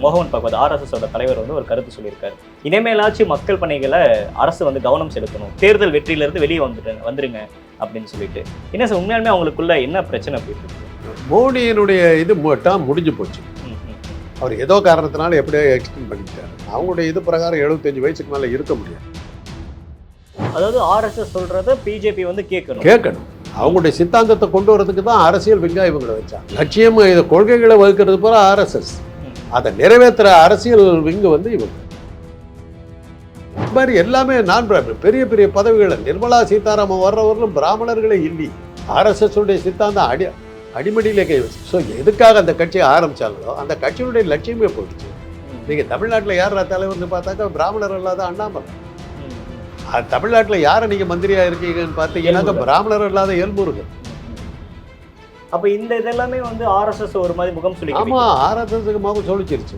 மோகன் பகவத் ஆர்எஸ்எஸோட தலைவர் வந்து ஒரு கருத்து சொல்லியிருக்காரு. இனிமேலாச்சும் மக்கள் பணிகளை அரசு வந்து கவனம் செலுத்தணும், தேர்தல் வெற்றியிலிருந்து வெளியே வந்துருங்க அப்படின்னு சொல்லிட்டு. என்ன சார் உண்மையாலுமே அவங்களுக்குள்ள என்ன பிரச்சனை போயிட்டு இருக்கு? மோடியினுடைய இது டேர்ம் முடிஞ்சு போச்சு. அவர் ஏதோ காரணத்தினால எப்படியோ எக்ஸ்டெண்ட் பண்ணிட்டார். அவங்களுடைய இது பிரகாரம் 75 வயசுக்கு மேலே இருக்க முடியாது. அதாவது ஆர்எஸ்எஸ் சொல்றத பிஜேபி வந்து கேட்கணும். அவங்களுடைய சித்தாந்தத்தை கொண்டு வரதுக்கு தான் அரசியல் விங்கா இவங்களை வச்சாங்க. லட்சியம் இதை கொள்கைகளை வகுக்கிறது போல ஆர்எஸ்எஸ், அதை நிறைவேற்றுற அரசியல் விங்கு வந்து இவங்க. இது மாதிரி எல்லாமே நான் பெரிய பெரிய பதவிகளை நிர்மலா சீதாராமன் வர்றவர்களும் பிராமணர்களே இல்லை. ஆர்எஸ்எஸ் உடைய சித்தாந்தம் அடிமடியிலே கை வச்சு. ஸோ எதுக்காக அந்த கட்சியை ஆரம்பிச்சாங்களோ அந்த கட்சியினுடைய லட்சியமே போயிடுச்சு. நீங்கள் தமிழ்நாட்டில் யார் தலைவர்னு பார்த்தாக்கா பிராமணர் இல்லாத அண்ணாமலை. தமிழ்நாட்டில் யாரை நீங்கள் மந்திரியாக இருக்கீங்கன்னு பார்த்தீங்கன்னா பிராமணர் இல்லாத எல்முருகன். அப்போ இந்த இதெல்லாமே வந்து ஆர்எஸ்எஸ் ஒரு மாதிரி முகம் சொல்லி. ஆமாம், ஆர்எஸ்எஸ்க்கு முகம் சொல்லிச்சிருச்சு.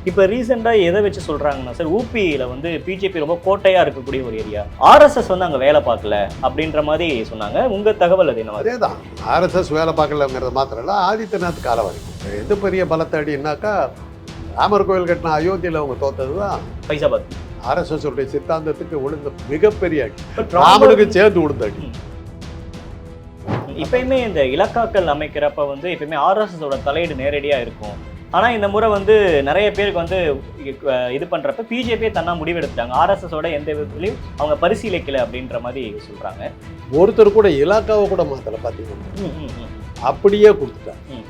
இப்போ ரீசெண்டாக எதை வச்சு சொல்கிறாங்கன்னா சார், ஊபியில் வந்து பிஜேபி ரொம்ப கோட்டையாக இருக்கக்கூடிய ஒரு ஏரியா, ஆர்எஸ்எஸ் வந்து அங்கே வேலை பார்க்கல அப்படின்ற மாதிரி சொன்னாங்க. உங்கள் தகவல் அது என்ன? அதே தான், ஆர்எஸ்எஸ் வேலை பார்க்கலங்கிறது மாத்திரம் இல்லை, ஆதித்யநாத் காலம் வரைக்கும் எது பெரிய பலத்தை அடினாக்கா ராமர் கோயில் கட்டின அயோத்தியில் அவங்க தோத்தது தான் ஃபைசாபாத். ஆர்எஸ்எஸ் உடைய சித்தாந்தத்துக்கு விழுந்த மிகப்பெரிய அடி, ராமனுக்கு சேர்ந்து விழுந்த அடி. இப்பயுமே இந்த இலக்காக்கள் அமைக்கிறப்ப வந்து எப்பயுமே ஆர்எஸ்எஸோட தலையீடு நேரடியாக இருக்கும். ஆனால் இந்த முறை வந்து நிறைய பேருக்கு வந்து இது பண்ணுறப்ப பிஜேபியே தன்னா முடிவெடுத்தாங்க, ஆர்எஸ்எஸோட எந்த விதத்துலையும் அவங்க பரிசீலிக்கலை அப்படின்ற மாதிரி சொல்கிறாங்க. ஒருத்தர் கூட இலாக்காவை கூட மாற்றலை பார்த்தீங்கன்னா, அப்படியே கொடுத்துட்டாங்க.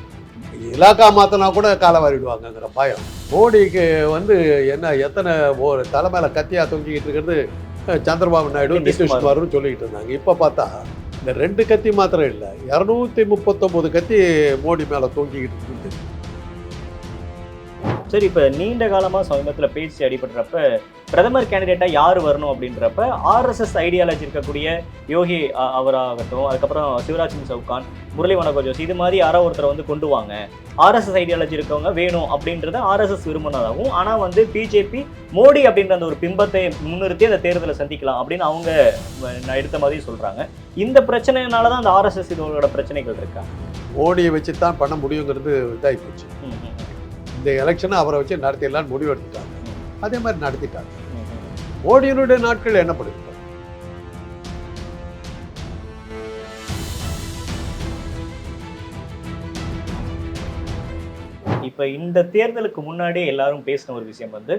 இலாக்கா மாற்றினா கூட காலை வாரிடுவாங்கங்கிற பயம். மோடிக்கு வந்து என்ன எத்தனை ஒரு தலை மேலே கத்தியாக தொங்கிக்கிட்டு இருக்கிறது சந்திரபாபு நாயுடு நிதிஷ்குமாரும் சொல்லிக்கிட்டு இருந்தாங்க. இப்போ பார்த்தா இந்த 2 கத்தி மாத்திரம் இல்லை, 239 கத்தி மோடி மேலே தொங்கிக்கிட்டு இருக்குது. சரி, இப்போ நீண்ட காலமாக சமீபத்தில் பேச்சு அடிபடுறப்ப பிரதமர் கேண்டிடேட்டாக யார் வரணும் அப்படின்றப்ப ஆர்எஸ்எஸ் ஐடியாலஜி இருக்கக்கூடிய யோகி அவராகட்டும், அதுக்கப்புறம் சிவராஜ் சிங் சவுகான், முரளி மனோகர் ஜோஷி, இது மாதிரி யாரோ ஒருத்தரை வந்து கொண்டு வாங்க, ஆர்எஸ்எஸ் ஐடியாலஜி இருக்கவங்க வேணும் அப்படின்றத ஆர்எஸ்எஸ் விரும்பினதாகவும், ஆனால் வந்து பிஜேபி மோடி அப்படின்ற அந்த ஒரு பிம்பத்தை முன்னிறுத்தி அந்த தேர்தலை சந்திக்கலாம் அப்படின்னு அவங்க எடுத்த மாதிரி சொல்கிறாங்க. இந்த பிரச்சனைனால தான் அந்த ஆர்எஸ்எஸ் இதோட பிரச்சனைகள் இருக்கா? மோடியை வச்சு தான் பண்ண முடியுங்கிறது இதாகி போச்சு. இந்த எலெக்ஷனை அவரை வச்சு நடத்திடலான்னு முடிவு எடுத்துட்டாங்க. அதே மாதிரி நடத்திட்டாங்க. மோடியினுடைய நாட்கள் என்ன பண்ணுது? இப்போ இந்த தேர்தலுக்கு முன்னாடியே எல்லாரும் பேசின ஒரு விஷயம் வந்து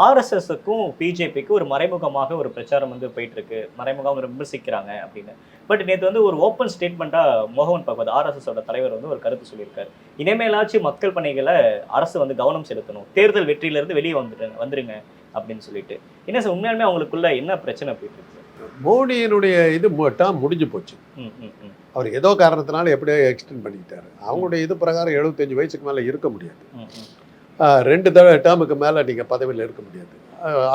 ஆர்எஸ்எஸ்க்கும் பிஜேபிக்கும் ஒரு மறைமுகமாக ஒரு பிரச்சாரம் வந்து போயிட்டு இருக்கு, மறைமுகம் விமர்சிக்கிறாங்க அப்படின்னு. பட் நேற்று வந்து ஒரு ஓப்பன் ஸ்டேட்மெண்ட்டாக மோகன் பகவத் ஆர்எஸ்எஸோட தலைவர் வந்து ஒரு கருத்து சொல்லியிருக்காரு. இனிமேலாச்சும் மக்கள் பணிகளை அரசு வந்து கவனம் செலுத்தணும், தேர்தல் வெற்றியிலிருந்து வெளியே வந்துருங்க அப்படின்னு சொல்லிட்டு. என்ன சார் உண்மையாலுமே அவங்களுக்குள்ள என்ன பிரச்சனை போயிட்டு இருக்கு? மோடியினுடைய இது டேர்ம் முடிஞ்சு போச்சு. அவர் ஏதோ காரணத்தினால எப்படியோ எக்ஸ்டெண்ட் பண்ணிக்கிட்டாரு. அவங்களுடைய இது பிரகாரம் 75 வயசுக்கு மேலே இருக்க முடியாது. 2 டேர்முக்கு மேலே நீங்கள் பதவியில் இருக்க முடியாது.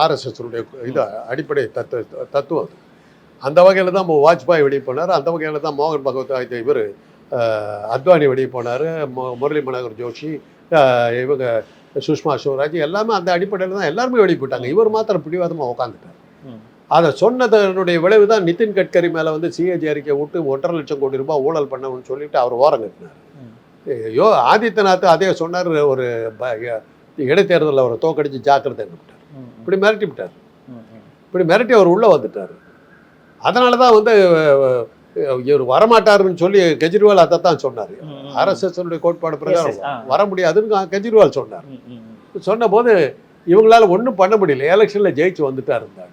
ஆர்எஸ்எஸ்னுடைய இது அடிப்படை தத்துவம் அது. அந்த வகையில் தான் வாஜ்பாய் வெளியே போனார், அந்த வகையில் தான் மோகன் பகவத் இவர் அத்வானி வெளியே போனார், முரளி மனோகர் ஜோஷி, இவங்க சுஷ்மா ஸ்வராஜ் எல்லாமே அந்த அடிப்படையில் தான் எல்லாருமே வெளியே போயிட்டாங்க. இவர் மாத்திரம் பிடிவாதமாக உட்காந்துட்டார். அதை சொன்னதனுடைய விளைவு தான் நிதின் கட்கரி மேலே வந்து சிஏஜி அறிக்கை விட்டு 1.5 லட்சம் கோடி ரூபாய் ஊழல் பண்ணணும்னு சொல்லிட்டு அவர் ஓரம் கட்டினார். ஆதித்யநாத் அதே சொன்னார், ஒரு இடைத்தேர்தலில் அவரை தோக்கடிச்சு ஜாக்கிரதை விட்டார். இப்படி மிரட்டி விட்டார். இப்படி மிரட்டி அவர் உள்ளே வந்துட்டார். அதனால தான் வந்து இவர் வரமாட்டாருன்னு சொல்லி கெஜ்ரிவால் அதை தான் சொன்னார். ஆர்எஸ்எஸ்னுடைய கோட்பாடு பிரகாரம் வர முடியாதுன்னு கெஜ்ரிவால் சொன்னார். சொன்ன போது இவங்களால ஒன்றும் பண்ண முடியல, எலெக்ஷனில் ஜெயிச்சு வந்துட்டா இருந்தார்.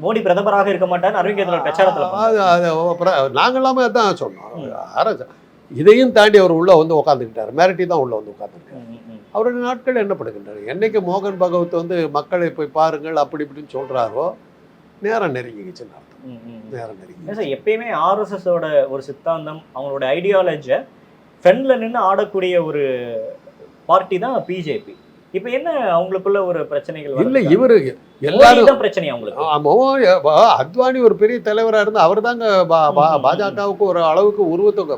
மோடி பிரதமராக இருக்க மாட்டார் பிரச்சாரத்தில் நாங்களாமே தான் சொன்னோம். இதையும் தாண்டி அவர் உள்ள வந்து உட்காந்துக்கிட்டார், மிரட்டி தான் உள்ள வந்து உட்காந்துக்கிட்டார். அவருடைய நாட்கள் என்ன பண்ணுகின்றார்? என்னைக்கு மோகன் பகவத் வந்து மக்களை போய் பாருங்கள் அப்படி இப்படின்னு சொல்றாரோ நேரம் நெருங்கிச்சுன்னு அர்த்தம். நேரம் நெருங்கி எப்பயுமே ஆர்எஸ்எஸோட ஒரு சித்தாந்தம், அவங்களோட ஐடியாலஜியை ஃப்ரெண்ட்ல நின்று ஆடக்கூடிய ஒரு பார்ட்டி தான் பிஜேபி. இப்போ என்ன அவங்களுக்குள்ள ஒரு பிரச்சனைகள் இல்லை, இவரு எல்லாரும் பிரச்சனை அவங்களுக்கு. அத்வானி ஒரு பெரிய தலைவராக இருந்து அவர் தாங்க பாஜகவுக்கு ஒரு அளவுக்கு உருவத்தை,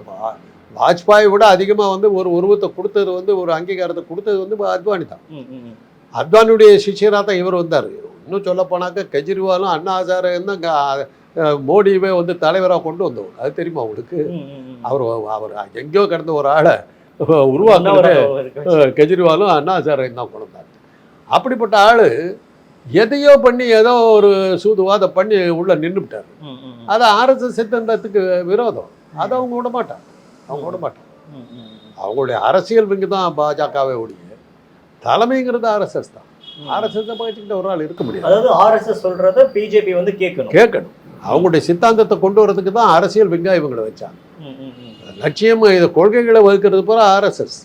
வாஜ்பாயை விட அதிகமாக வந்து ஒரு உருவத்தை கொடுத்தது வந்து ஒரு அங்கீகாரத்தை கொடுத்தது வந்து அத்வானி தான். அத்வானியுடைய சிஷியராக தான் இவர் வந்தார். இன்னும் சொல்ல போனாக்க கெஜ்ரிவாலும் அண்ணா ஹசாரே தான் மோடியவே வந்து தலைவராக கொண்டு வந்தவர். அது தெரியுமா அவங்களுக்கு? அவர் எங்கேயோ கிடந்த ஒரு ஆளை உருவாக்குனதே கெஜ்ரிவாலும் அண்ணா ஹசாரேயும் தான் கொண்டு வந்தாங்க. அப்படிப்பட்ட ஆள் எதையோ பண்ணி ஏதோ ஒரு சூதுவாதம் பண்ணி உள்ள நின்றுவிட்டார். அது ஆர்எஸ்எஸ் சித்தாந்தத்துக்கு விரோதம். அதை அவங்க விட மாட்டாங்க. அவங்களுடைய அரசியல் விங்கு தான் பாஜகவை ஒழிய தலைமைங்கிறது ஆர்எஸ்எஸ் தான். ஆர்எஸ்எஸ் பகிச்சுக்கிட்ட ஒரு ஆள் இருக்க முடியாது. அதாவது ஆர்எஸ்எஸ் சொல்றத பிஜேபி வந்து கேட்கணும். அவங்களுடைய சித்தாந்தத்தை கொண்டு வரதுக்கு தான் அரசியல் விங்கா இவங்களை வச்சாங்க. லட்சியம் இது கொள்கைகளை வகுக்கிறது போல ஆர்எஸ்எஸ்,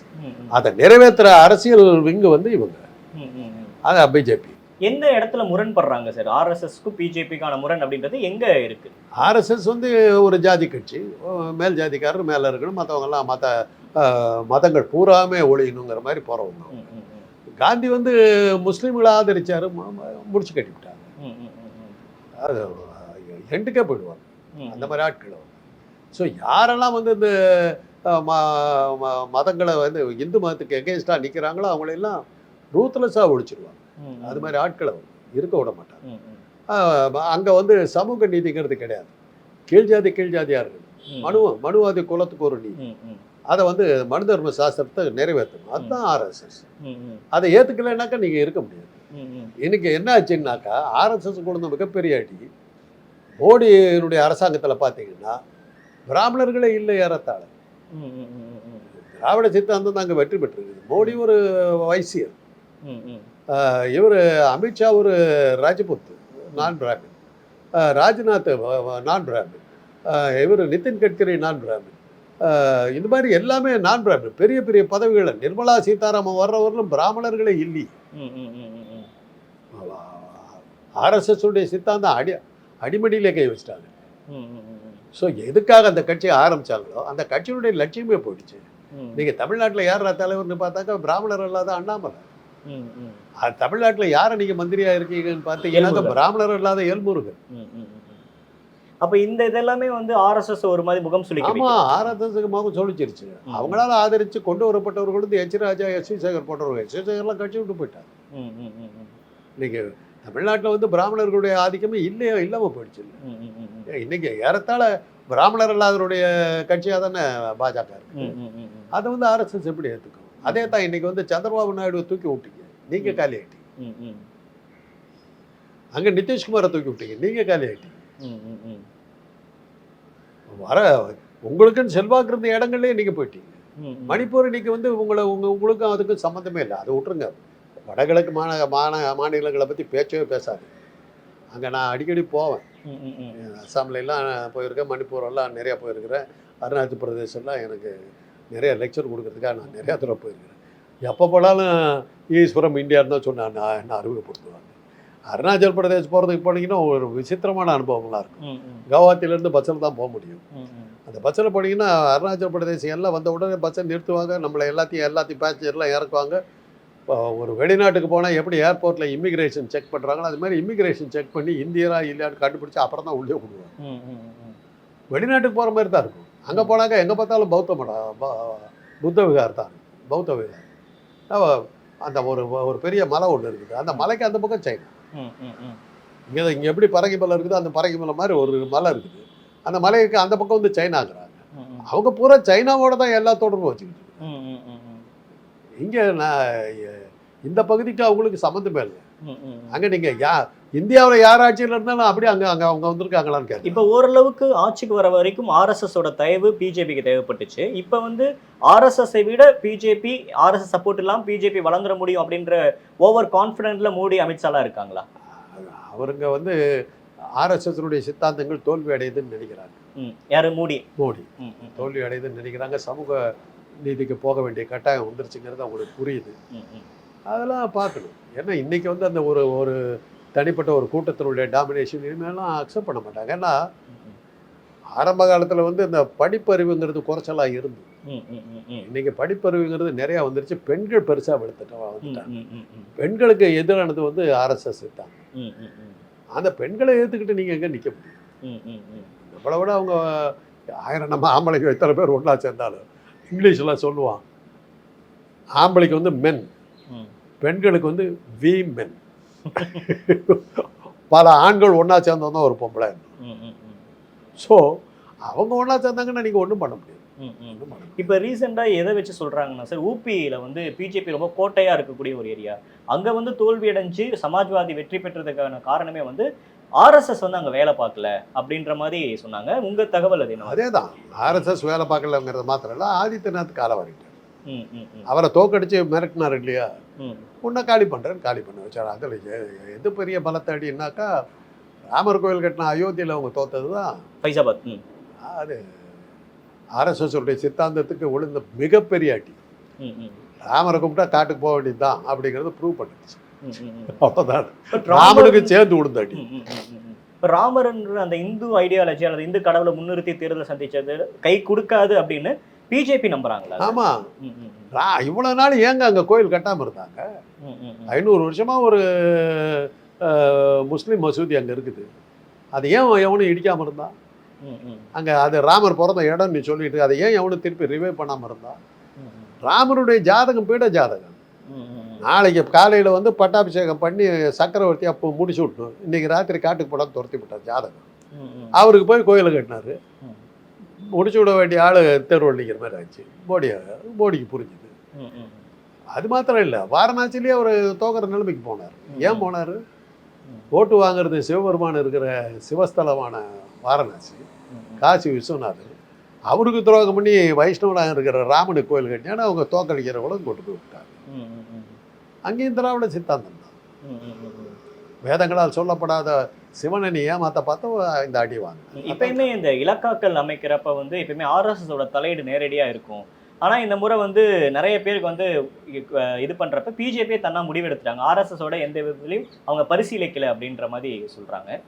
அதை நிறைவேற்றுற அரசியல் விங்கு வந்து இவங்க, அது பிஜேபி. எந்த இடத்துல முரண்படுறாங்க சார் ஆர்எஸ்எஸ்க்கும் பிஜேபிக்கான முரண் அப்படின்றது எங்க இருக்கு? ஆர்எஸ்எஸ் வந்து ஒரு ஜாதி கட்சி, மேல் ஜாதிக்காரர் மேலே இருக்கணும், மற்றவங்கெல்லாம் மதங்கள் பூராமே ஒழியணுங்கிற மாதிரி போகிறவங்க. காந்தி வந்து முஸ்லீம்களை ஆதரிச்சாரு, முடிச்சு கட்டிவிட்டாங்க. அது எண்டுக்கே போயிடுவாங்க அந்த மாதிரி ஆட்கள். ஸோ யாரெல்லாம் வந்து இந்த மதங்களை வந்து இந்து மதத்துக்கு எகெயின்ஸ்டாக நிற்கிறாங்களோ அவங்களெல்லாம் ரூத்லெஸ்ஸாக ஒழிச்சிருவாங்க. அது மாதிரி ஆட்களை இருக்க விட மாட்டாங்க. அங்கே வந்து சமூக நீதிங்கிறது கிடையாது. கீழ்ஜாதியாக இருக்குது. மனுவாதி குலத்துக்கு ஒரு நீதி, அதை வந்து மனு தர்ம சாஸ்திரத்தை நிறைவேற்றணும். அதுதான் ஆர்எஸ்எஸ். அதை ஏற்றுக்கலைன்னாக்கா நீங்கள் இருக்க முடியாது. இன்னைக்கு என்ன ஆச்சுன்னாக்கா ஆர்எஸ்எஸ் கொடுத்த மிகப்பெரிய அடி மோடியினுடைய அரசாங்கத்தில் பார்த்தீங்கன்னா பிராமணர்களே இல்லை ஏறத்தாழ. திராவிட சித்தாந்தம் தான் அங்கே வெற்றி பெற்றிருக்குது. மோடி ஒரு வைசியர், இவர் அமித்ஷா ஒரு ராஜபுத் நான் பிராமின், ராஜ்நாத் நான் பிராமின், இவர் நிதின் கட்கரி நான் பிராமின், இந்த மாதிரி எல்லாமே நான் பிராமின். பெரிய பெரிய பதவிகளை நிர்மலா சீதாராமன் வர்றவர்களும் பிராமணர்களே இல்லை. ஆர்எஸ்எஸ் உடைய சித்தாந்தம் அடிமடியிலே கை வச்சிட்டாங்க. ஸோ எதுக்காக அந்த கட்சியை ஆரம்பிச்சாங்களோ அந்த கட்சியினுடைய லட்சியமே போயிடுச்சு. நீங்க தமிழ்நாட்டில் யார் தலைவர்னு பார்த்தாக்கா பிராமணர் இல்லாத அண்ணாமலை. தமிழ்நாட்டில் யாரை நீங்க மந்திரியா இருக்கீங்கன்னு பார்த்தீங்கன்னா பிராமணர் இல்லாத எல்முருகன். அப்ப இந்த இதெல்லாமே வந்து ஆர்எஸ்எஸ் ஒரு மாதிரி முகம் சொல்லி. ஆமா, ஆர்எஸ்எஸ்க்கு முகம் சொல்லிச்சிருச்சு. அவங்களால ஆதரிச்சு கொண்டு வரப்பட்டவர்கள் வந்து H Raja, S V Sekhar போன்றவர்கள். எஸ் வி சேகர்லாம் கட்சி விட்டு போயிட்டாங்க. இன்னைக்கு தமிழ்நாட்டில் வந்து பிராமணர்களுடைய ஆதிக்கமே இல்லாமல் போயிடுச்சு. இன்னைக்கு ஏறத்தாழ பிராமணர் இல்லாதவருடைய கட்சியாக தானே பாஜக இருக்கு. அதை வந்து ஆர்எஸ்எஸ் எப்படி ஏற்றுக்கும்? அதே தான் இன்னைக்கு வந்து சந்திரபாபு நாயுடு தூக்கி விட்டீங்க, நீங்க காலி ஆயிட்டீங்க. அங்க நிதிஷ்குமாரை தூக்கி விட்டீங்க, நீங்க காலி ஆயிட்டீங்க. வர உங்களுக்குன்னு செல்வாக்கு இருந்த இடங்கள்லயே நீங்க போயிட்டீங்க. மணிப்பூர் இன்னைக்கு வந்து உங்களுக்கும் அதுக்கும் சம்மந்தமே இல்லை. அதை விட்டுருங்க. வடகிழக்கு மாநிலங்களை பற்றி பேச்சவே பேசாது. அங்கே நான் அடிக்கடி போவேன். அசாம்லாம் போயிருக்கேன், மணிப்பூரெல்லாம் நிறையா போயிருக்கிறேன், அருணாச்சல் பிரதேசம்லாம் எனக்கு நிறைய லெக்சர் கொடுக்கறதுக்காக நான் நிறையா தடவை போயிருக்கிறேன். எப்போ போனாலும் ஈஸ்வரம் இந்தியான்னு தான் சொன்னால் என்ன அறிமுகப்படுத்துவாங்க. அருணாச்சல் பிரதேஷ் போகிறதுக்கு போனீங்கன்னா ஒரு விசித்திரமான அனுபவங்களாக இருக்கும். கவுஹாத்திலேருந்து பஸ்ஸில் தான் போக முடியும். அந்த பஸ்ஸில் போனீங்கன்னா அருணாச்சல் பிரதேசம் எல்லாம் வந்த உடனே பஸ்ஸை நிறுத்துவாங்க, நம்மளை எல்லாத்தையும் பேசஞ்சர்லாம் இறக்குவாங்க. ஒரு வெளிநாட்டுக்கு போனால் எப்படி ஏர்போர்ட்டில் இமிக்ரேஷன் செக் பண்ணுறாங்களோ அது மாதிரி இமிக்ரேஷன் செக் பண்ணி இந்தியரா இல்லையான்னு கண்டுபிடிச்சி அப்புறம் தான் உள்ளே கொடுவாங்க. வெளிநாட்டுக்கு போகிற மாதிரி தான் இருக்கும். அங்கே போனாக்கா எங்கே பார்த்தாலும் புத்த விகார் தான், பௌத்த விகார். அந்த ஒரு பெரிய மலை ஒன்று இருக்குது. அந்த மலைக்கு அந்த பக்கம் சைனா. இங்கே எப்படி பரங்கி மலை இருக்குது, அந்த பரங்கி மலை மாதிரி ஒரு மலை இருக்குது. அந்த மலைக்கு அந்த பக்கம் வந்து சைனாங்கிறாங்க. அவங்க பூரா சைனாவோட தான் எல்லா தொடர்பும் வச்சுக்கிட்டு. இங்கே இந்த பகுதிக்கு அவங்களுக்கு சம்மந்தமே இல்லை. அங்கே நீங்கள் இந்தியாவில் யார் ஆட்சியில் இருந்தாலும் அப்படியே அவங்க வந்திருக்காங்களான்னு கேட்க. இப்போ ஓரளவுக்கு ஆட்சிக்கு வர வரைக்கும் ஆர்எஸ்எஸோட தயவு பிஜேபிக்கு தேவைப்பட்டுச்சு. இப்போ வந்து ஆர்எஸ்எஸை விட பிஜேபி, ஆர்எஸ்எஸ் சப்போர்ட் இல்லாமல் பிஜேபி வளர்ந்துட முடியும் அப்படின்ற ஓவர் கான்ஃபிடென்ட்ல மோடி, அமித்ஷாலாம் இருக்காங்களா? அவருங்க வந்து ஆர்எஸ்எஸ்னுடைய சித்தாந்தங்கள் தோல்வி அடையுதுன்னு நினைக்கிறாங்க. யாரு? மோடி தோல்வி அடையுதுன்னு நினைக்கிறாங்க. சமூக நீதிக்கு போக வேண்டிய கட்டாயம் வந்துருச்சுங்கிறது அவங்களுக்கு புரியுது. அதெல்லாம் பார்க்கணும். ஏன்னா இன்றைக்கி வந்து அந்த ஒரு தனிப்பட்ட ஒரு கூட்டத்தினுடைய டாமினேஷன் இனிமேலாம் அக்செப்ட் பண்ண மாட்டாங்க. ஏன்னா ஆரம்ப காலத்தில் வந்து இந்த படிப்பறிவுங்கிறது குறைச்சலாக இருந்து, இன்றைக்கி படிப்பறிவுங்கிறது நிறையா வந்துருச்சு. பெண்கள் பெருசாக வந்துட்டாங்க. பெண்களுக்கு எதிரானது வந்து ஆர்எஸ்எஸ் தான். அந்த பெண்களை ஏற்றுக்கிட்டு நீங்கள் எங்கே நிற்க முடியும்? நம்மளை விட அவங்க 1000 நம்ம ஆம்பளைக்கு எத்தனை பேர் ஒன்றா சேர்ந்தாலும் இங்கிலீஷில் சொல்லுவான். ஆம்பளைக்கு வந்து மென், பெண்களுக்கு வந்து வி மென். பல ஆண்கள் ஒன்றா சேர்ந்தோம் தான் ஒரு பொம்பளை. ஸோ அவங்க ஒன்றா சேர்ந்தாங்கன்னா நீங்கள் ஒன்றும் பண்ண முடியாது. இப்போ ரீசெண்டாக எதை வச்சு சொல்கிறாங்கன்னா சார், ஊபியில் வந்து பிஜேபி ரொம்ப கோட்டையாக இருக்கக்கூடிய ஒரு ஏரியா, அங்கே வந்து தோல்வி அடைஞ்சு சமாஜ்வாதி வெற்றி பெற்றதுக்கான காரணமே வந்து ஆர்எஸ்எஸ் வந்து அங்கே வேலை பார்க்கல அப்படின்ற மாதிரி சொன்னாங்க. உங்கள் தகவல் அது என்ன? அதே தான், ஆர்எஸ்எஸ் வேலை பார்க்கலங்கிறது மாத்திரம் இல்லை, ஆதித்யநாத் காலவாரிட்டார். அவரை தோக்கடிச்சு மிரட்டினார் இல்லையா, உன்னை காலி பண்ணுறேன்னு காலி பண்ண வச்சார். அதில் எது பெரிய பலத்தை அடினாக்கா, ராமர் கோயில் கட்டின அயோத்தியில் அவங்க தோத்தது தான் ஃபைசாபாத். அது ஆர்எஸ்எஸ் உடைய சித்தாந்தத்துக்கு விழுந்த மிகப்பெரிய அடி. ராமரை கும்பிட்டா காட்டுக்கு போக வேண்டியது தான் அப்படிங்கிறது ப்ரூவ் பண்ணிடுச்சு. அவ்வளோதான், ராமனுக்கு சேர்ந்து விழுந்த அடி. இப்போ ராமர்ன்ற அந்த இந்து ஐடியாலஜி அல்லது இந்து கடவுளை முன்னிறுத்தி தேர்தலை சந்திச்சது கை கொடுக்காது அப்படின்னு பிஜேபி நம்புறாங்களா? ஆமா, இவ்வளவு நாள் ஏங்க அங்க கோயில் கட்டாம இருந்தாங்க? 500 வருஷமா ஒரு முஸ்லீம் மசூதி அங்க இருக்குது, அது ஏன் எவனும் இடிக்காம இருந்தா? அங்க அது ராமர் பிறந்த இடம் நீ சொல்லிட்டு அதை ஏன் எவனும் திருப்பி ரிவைவ் பண்ணாம இருந்தா? ராமருடைய ஜாதகம் பீட ஜாதகம். நாளைக்கு காலையில் வந்து பட்டாபிஷேகம் பண்ணி சக்கரவர்த்தி அப்போ முடிச்சு விட்டணும், இன்னைக்கு ராத்திரி காட்டுக்கு போடாமல் துரத்தி விட்டார் ஜாதகம். அவருக்கு போய் கோயிலை கட்டினாரு, முடிச்சு விட வேண்டிய ஆள் தெருவள்ளிக்கிற மாதிரி ஆச்சு. மோடிக்கு புரிஞ்சுது. அது மாத்திரம் இல்லை, வாரணாசிலேயே அவர் தோக்கிற நிலைமைக்கு போனார். ஏன் போனார்? ஓட்டு வாங்குறது சிவபெருமான் இருக்கிற சிவஸ்தலமான வாரணாசி, காசி விஸ்வநாதர், அவருக்கு துரோகம் பண்ணி வைஷ்ணவனாக இருக்கிற ராமனுக்கு கோயில் கட்டினா அவங்க தோக்கடிக்கிறவங்களும் கொண்டு போய் விட்டாங்க. அங்கேயும் திராவிட சித்தாந்தம் தான். வேதங்களால் சொல்லப்படாத சிவனை நீ ஏமாத்த பார்த்தா இந்த அடி வாங்க. எப்பயுமே இந்த இலக்காக்கள் அமைக்கிறப்ப வந்து எப்பயுமே ஆர்எஸ்எஸோட தலையீடு நேரடியாக இருக்கும். ஆனால் இந்த முறை வந்து நிறைய பேருக்கு வந்து இது பண்ணுறப்ப பிஜேபியை தன்னா முடிவெடுத்துட்டாங்க, ஆர்எஸ்எஸோட எந்த விதத்துலையும் அவங்க பரிசீலிக்கலை அப்படின்ற மாதிரி சொல்கிறாங்க.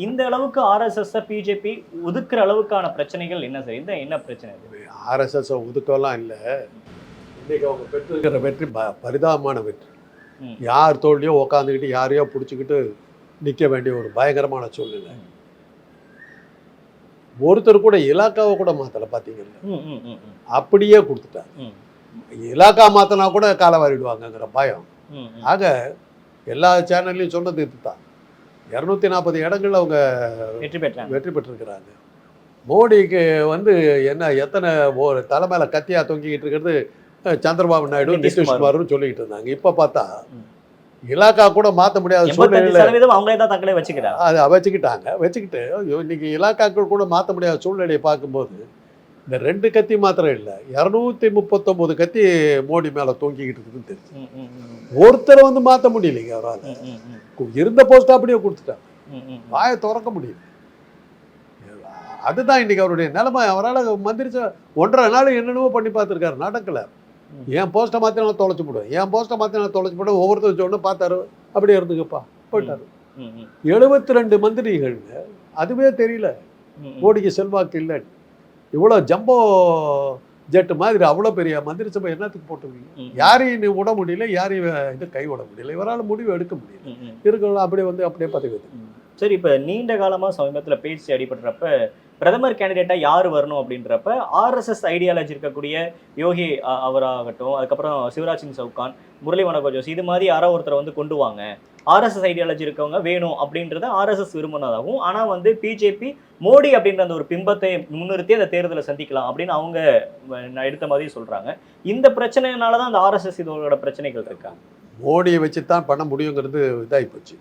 இந்த அளவுக்கு ஆர்எஸ்எஸ்ஸை பிஜேபி ஒதுக்குற அளவுக்கான பிரச்சனைகள் என்ன சார்? என்ன பிரச்சனை? ஆர்எஸ்எஸ் ஒதுக்கலாம் இல்லை, இன்னைக்கு அவங்க பெற்றிருக்கிற வெற்றி பரிதாபமான வெற்றி. யார் தோல்லையோ உக்காந்துக்கிட்டு யாரையோ பிடிச்சிக்கிட்டு நிற்க வேண்டிய ஒரு பயங்கரமான சூழ்நிலை. ஒருத்தர் கூட இலாக்காவை கூட மாற்றலை பார்த்தீங்கல்ல, அப்படியே கொடுத்துட்டாங்க. இலாக்கா மாற்றினா கூட காலவாரிடுவாங்கங்கிற பயம். ஆக எல்லா சேனல்லையும் சொன்னது இதுதான். 240 இடங்கள் அவங்க வெற்றி பெற்றிருக்கிறாங்க. மோடிக்கு வந்து என்ன எத்தனை ஒரு தலைமையில கத்தியா தொங்கிக்கிட்டு இருக்கிறது சந்திரபாபு நாயுடு, நிதிஷ்குமாரும் சொல்லிக்கிட்டு இருந்தாங்க. இப்போ பார்த்தா இலாக்கா கூட மாற்ற முடியாத சூழ்நிலையில அவங்களே தான் தங்களே வச்சுக்கிறாங்க. அதை வச்சுக்கிட்டு இன்னைக்கு இலாக்காக்கள் கூட மாற்ற முடியாத சூழ்நிலையை பார்க்கும்போது இந்த 2 கத்தி மாத்திரம் இல்லை, 239 கத்தி மோடி மேலே தொங்கிக்கிட்டு இருக்குதுன்னு தெரிஞ்சு ஒருத்தரை வந்து மாற்ற முடியலைங்க அவரால். இருந்த போஸ்ட் அப்படியே கொடுத்துட்டாங்க, வாயை திறக்க முடியல. அதுதான் இன்னைக்கு அவருடைய நிலைமை. அவரால் மந்திரிச்ச 1.5 நாள் என்னென்னவோ பண்ணி பார்த்துருக்காரு, நடக்கலை. என் போஸ்ட்டை மாற்றினா தொலைச்சி போடுவேன், என் போஸ்ட்டை மாற்றினா தொலைச்சி போடுவேன். ஒவ்வொருத்தர் சொன்ன பார்த்தாரு, அப்படியே இருந்துங்கப்பா போயிட்டாரு. 72 மந்திரிகள்ங்க, அதுவே தெரியல மோடிக்கு செல்வாக்கு இல்லை. இவ்வளோ ஜம்போ ஜெட்டு மாதிரி அவ்வளோ பெரிய மந்திரி சபை என்னத்துக்கு போட்டுருக்கீங்க? யாரையும் நீ விட முடியல, யாரையும் இது கை விட முடியல, இவரால் முடிவு எடுக்க முடியல. இருக்கலாம் அப்படியே வந்து அப்படியே பதவி. சரி, இப்போ நீண்ட காலமாக சமீபத்தில் பேச்சு அடிபடுறப்ப பிரதமர் கேண்டிடேட்டாக யார் வரணும் அப்படின்றப்ப ஆர்எஸ்எஸ் ஐடியாலஜி இருக்கக்கூடிய யோகி அவராகட்டும், அதுக்கப்புறம் சிவராஜ் சிங் சவுகான், முரளி மனோகர் ஜோஷி, இது மாதிரி யாரோ ஒருத்தரை வந்து கொண்டு வாங்க, ஆர்எஸ்எஸ் ஐடியாலஜி இருக்கவங்க வேணும் அப்படின்றத ஆர்எஸ்எஸ் விரும்பினதாகவும், ஆனால் வந்து பிஜேபி மோடி அப்படின்ற அந்த ஒரு பிம்பத்தை முன்னிறுத்தி அந்த தேர்தலை சந்திக்கலாம் அப்படின்னு அவங்க எடுத்த மாதிரி சொல்கிறாங்க. இந்த பிரச்சனைனால தான் அந்த ஆர்எஸ்எஸ் இதோட பிரச்சனைகள் இருக்காங்க. மோடியை வச்சு தான் பண்ண முடியுங்கிறது இதாகி போச்சு.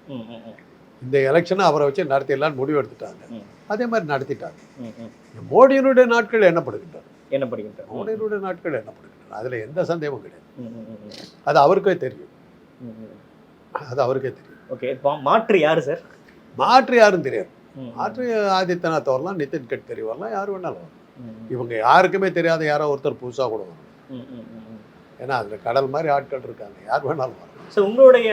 இந்த எலெக்ஷனை அவரை வச்சு நடத்திடலான்னு முடிவு எடுத்துட்டாங்க, அதே மாதிரி நடத்திட்டாங்க. மோடியினுடைய நாட்கள் எண்ணப்படுகின்றன, மோடியினுடைய நாட்கள் எண்ணப்படுகின்றன, அதில் எந்த சந்தேகமும் கிடையாது. அது அவருக்கே தெரியும். ஓகே, மாற்று யாரு சார்? மாற்று யாரும் தெரியாது. மாற்று ஆதித்யநாத் வரலாம், நிதின் கட்கரி வரலாம், யார் வேணாலும் வரலாம். இவங்க யாருக்குமே தெரியாத யாரோ ஒருத்தர் புதுசாக கூட வரும். ஏன்னா அதில் கடல் மாதிரி ஆட்கள் இருக்காங்க, யார் வேணாலும் வரலாம். ஸோ உங்களுடைய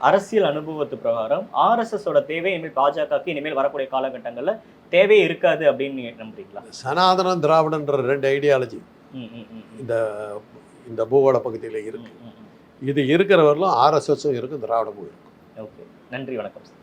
அரசியல் அனுபவத்து பிரகாரம் ஆர்எஸ்எஸோட தேவை இனிமேல் பாஜகவுக்கு இனிமேல் வரக்கூடிய காலகட்டங்களில் தேவையே இருக்காது அப்படின்னு நம்புறீங்களா? சனாதனம் திராவிடன்ற 2 ஐடியாலஜி இந்த பூகோள பகுதியில் இருக்கு. இது இருக்கிறவர்களும் ஆர்எஸ்எஸும் இருக்கும், திராவிடமும் இருக்கும். ஓகே, நன்றி, வணக்கம் சார்.